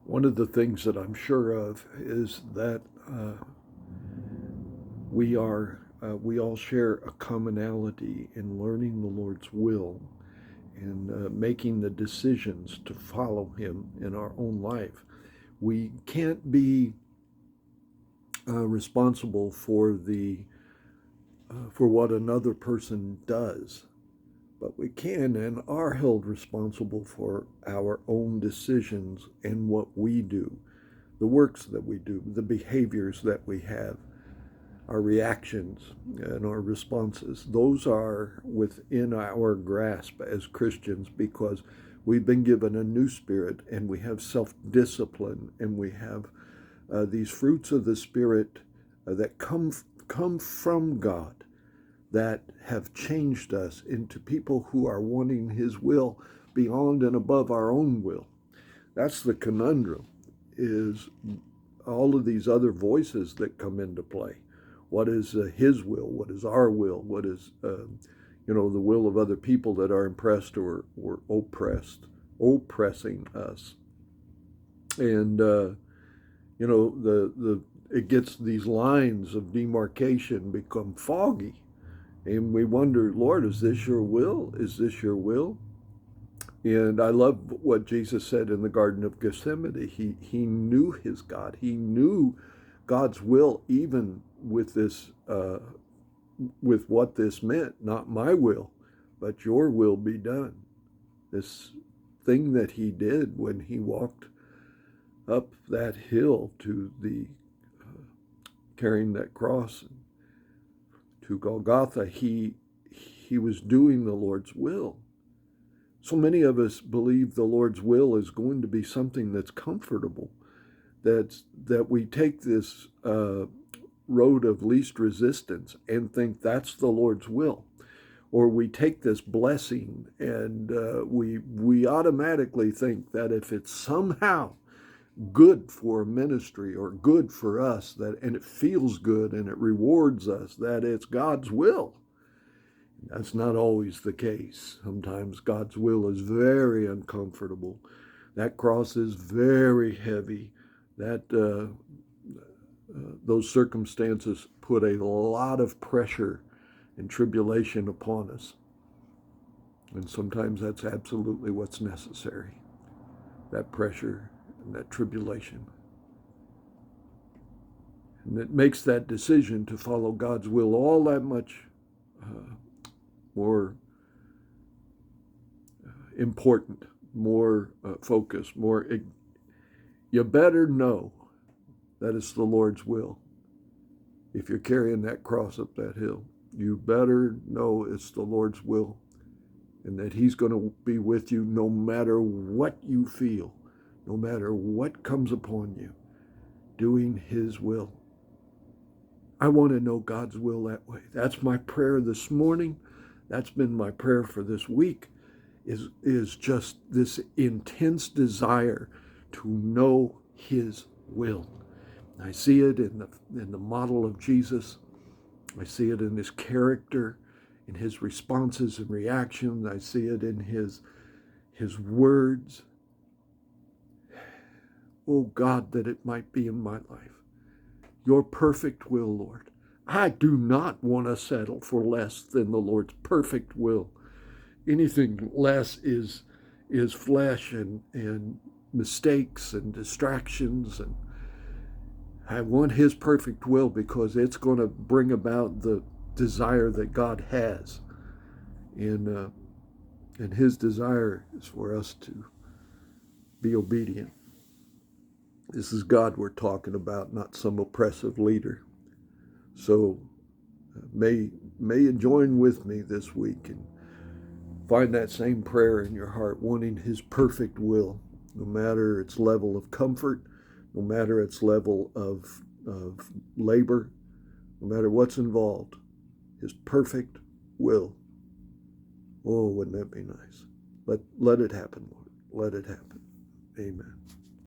One of the things that I'm sure of is that we all share a commonality in learning the Lord's will and making the decisions to follow Him in our own life. We can't be responsible for what another person does, but we can and are held responsible for our own decisions and what we do, the works that we do, the behaviors that we have, our reactions and our responses. Those are within our grasp as Christians because we've been given a new spirit and we have self-discipline and we have these fruits of the Spirit that come from God that have changed us into people who are wanting His will beyond and above our own will. That's the conundrum, is all of these other voices that come into play. What is His will? What is our will? What is, the will of other people that are impressed or oppressing us? And, it gets these lines of demarcation become foggy. And we wonder, Lord, is this your will? Is this your will? And I love what Jesus said in the Garden of Gethsemane. He knew his God. He knew God's will, even with this, with what this meant. Not my will, but your will be done. This thing that he did when he walked up that hill to the carrying that cross to Golgotha, he was doing the Lord's will. So many of us believe the Lord's will is going to be something that's comfortable, that we take this road of least resistance and think that's the Lord's will. Or we take this blessing and we automatically think that if it's somehow good for ministry or good for us, and it feels good and it rewards us, that it's God's will. That's not always the case. Sometimes God's will is very uncomfortable. That cross is very heavy. Those circumstances put a lot of pressure and tribulation upon us. And sometimes that's absolutely what's necessary, that pressure and that tribulation. And it makes that decision to follow God's will all that much more important, more focused, you better know that it's the Lord's will. If you're carrying that cross up that hill, you better know it's the Lord's will and that He's going to be with you no matter what you feel, no matter what comes upon you, doing His will. I want to know God's will that way. That's my prayer this morning. That's been my prayer for this week, is just this intense desire to know His will. I see it in the model of Jesus. I see it in His character, in His responses and reactions. I see it in His words. Oh God, that it might be in my life. Your perfect will, Lord. I do not want to settle for less than the Lord's perfect will. Anything less is flesh and mistakes and distractions. And I want His perfect will because it's going to bring about the desire that God has. And His desire is for us to be obedient. This is God we're talking about, not some oppressive leader. So may you join with me this week and find that same prayer in your heart, wanting His perfect will, no matter its level of comfort, no matter its level of labor, no matter what's involved. His perfect will. Oh, wouldn't that be nice? Let it happen, Lord. Let it happen. Amen.